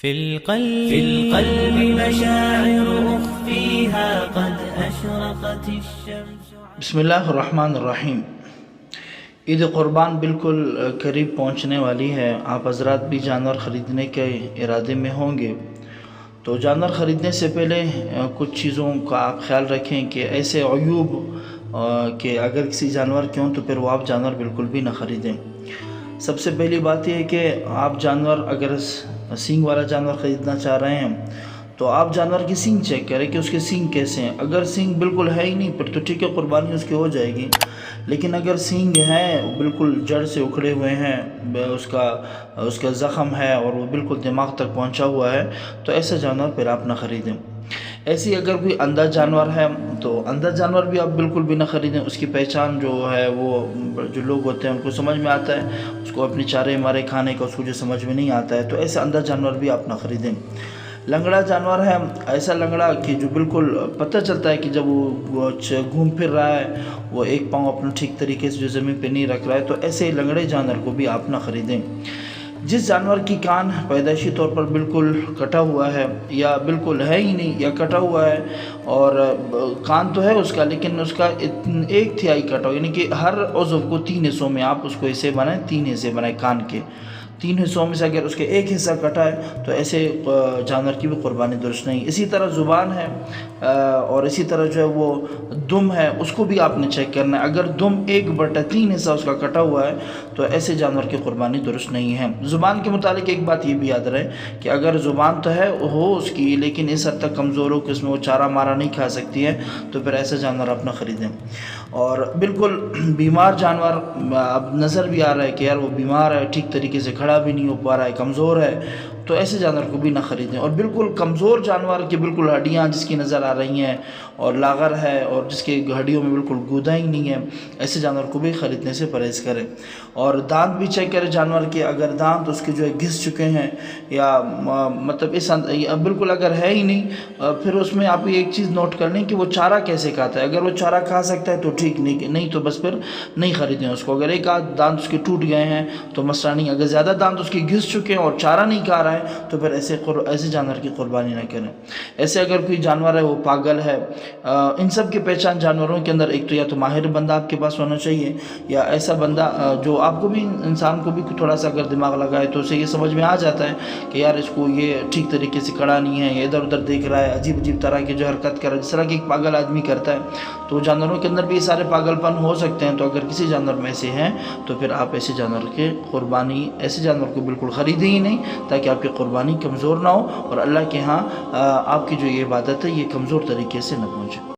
في القلب مشاعر أخفيها قد أشرقت الشمس. بسم اللہ الرحمن الرحیم. عید قربان بالکل قریب پہنچنے والی ہے. آپ حضرات بھی جانور خریدنے کے ارادے میں ہوں گے تو جانور خریدنے سے پہلے کچھ چیزوں کا آپ خیال رکھیں کہ ایسے عیوب کہ اگر کسی جانور کے ہوں تو پھر وہ آپ جانور بالکل بھی نہ خریدیں. سب سے پہلی بات یہ ہے کہ آپ جانور اگر سینگ والا جانور خریدنا چاہ رہے ہیں تو آپ جانور کی سینگ چیک کریں کہ اس کے سینگ کیسے ہیں. اگر سینگ بالکل ہے ہی نہیں پھر تو ٹھیک ہے، قربانی اس کی ہو جائے گی. لیکن اگر سینگ ہیں بالکل جڑ سے اکھڑے ہوئے ہیں، اس کا زخم ہے اور وہ بالکل دماغ تک پہنچا ہوا ہے تو ایسا جانور پھر آپ نہ خریدیں. ایسی اگر کوئی اندھا جانور ہے تو اندھا جانور بھی آپ بالکل بھی نہ خریدیں. اس کی پہچان جو ہے وہ جو لوگ ہوتے ہیں ان کو سمجھ میں آتا ہے، اس کو اپنی چارے مارے کھانے کا اس کو جو سمجھ میں نہیں آتا ہے تو ایسا اندھا جانور بھی آپ نہ خریدیں. لنگڑا جانور ہے، ایسا لنگڑا کہ جو بالکل پتہ چلتا ہے کہ جب وہ گھوم پھر رہا ہے وہ ایک پاؤں اپنا ٹھیک طریقے سے جو زمین پہ نہیں رکھ رہا ہے تو ایسے لنگڑے جانور کو بھی آپ نہ خریدیں. جس جانور کی کان پیدائشی طور پر بالکل کٹا ہوا ہے یا بالکل ہے ہی نہیں یا کٹا ہوا ہے اور کان تو ہے اس کا لیکن اس کا 1/3 کٹا ہوا، یعنی کہ ہر عضو کو 3 حصوں میں آپ اس کو حصے بنائیں، 3 حصے بنائیں. کان کے 3 حصوں میں سے اگر اس کے 1 حصہ کٹا ہے تو ایسے جانور کی بھی قربانی درست نہیں. اسی طرح زبان ہے اور اسی طرح جو ہے وہ دم ہے، اس کو بھی آپ نے چیک کرنا ہے. اگر دم 1/3 حصہ اس کا کٹا ہوا ہے تو ایسے جانور کی قربانی درست نہیں ہے. زبان کے متعلق ایک بات یہ بھی یاد رہے کہ اگر زبان تو ہے ہو اس کی لیکن اس حد تک کمزور ہو کہ اس میں وہ چارہ مارا نہیں کھا سکتی ہے تو پھر ایسا جانور آپ نہ خریدیں. اور بالکل بیمار جانور اب نظر بھی آ رہا ہے کہ یار وہ بیمار ہے، ٹھیک طریقے سے کھڑا بھی نہیں ہو پا رہا ہے، کمزور ہے، تو ایسے جانور کو بھی نہ خریدیں. اور بالکل کمزور جانور کی بالکل ہڈیاں جس کی نظر آ رہی ہیں اور لاغر ہے اور جس کی ہڈیوں میں بالکل گودا ہی نہیں ہے، ایسے جانور کو بھی خریدنے سے پرہیز کریں. اور دانت بھی چیک کریں جانور کے. اگر دانت اس کے جو ہے گھس چکے ہیں یا مطلب بالکل اگر ہے ہی نہیں پھر اس میں آپ ایک چیز نوٹ کر لیں کہ وہ چارہ کیسے کھاتا ہے. اگر وہ چارہ کھا سکتا ہے تو ٹھیک، نہیں تو بس پھر نہیں خریدیں اس کو. اگر ایک آدھ دانت اس کے ٹوٹ گئے ہیں تو مسئلہ نہیں. اگر زیادہ دانت اس کے گھس چکے ہیں اور چارہ نہیں کھا رہا ہے تو پھر ایسے جانور کی قربانی نہ کریں. ایسے اگر کوئی جانور ہے وہ پاگل ہے، ان سب کی پہچان جانوروں کے اندر ایک تو یا تو ماہر بندہ آپ کے پاس ہونا چاہیے یا ایسا بندہ جو آپ کو بھی انسان کو بھی تھوڑا سا اگر دماغ لگائے تو اسے یہ سمجھ میں آ جاتا ہے کہ یار اس کو یہ ٹھیک طریقے سے کھڑا نہیں ہے، یہ ادھر ادھر دیکھ رہا ہے، عجیب عجیب طرح کی جو حرکت کر رہا ہے جس طرح کہ ایک پاگل آدمی کرتا ہے. تو جانوروں کے اندر بھی یہ سارے پاگل پن ہو سکتے ہیں. تو اگر کسی جانور میں ایسے ہیں تو پھر آپ ایسے جانور کے قربانی ایسے جانور کو بالکل خریدیں ہی نہیں تاکہ آپ کی قربانی کمزور نہ ہو اور اللہ کے ہاں آپ کی جو یہ عبادت ہے یہ کمزور طریقے سے نہ پہنچے.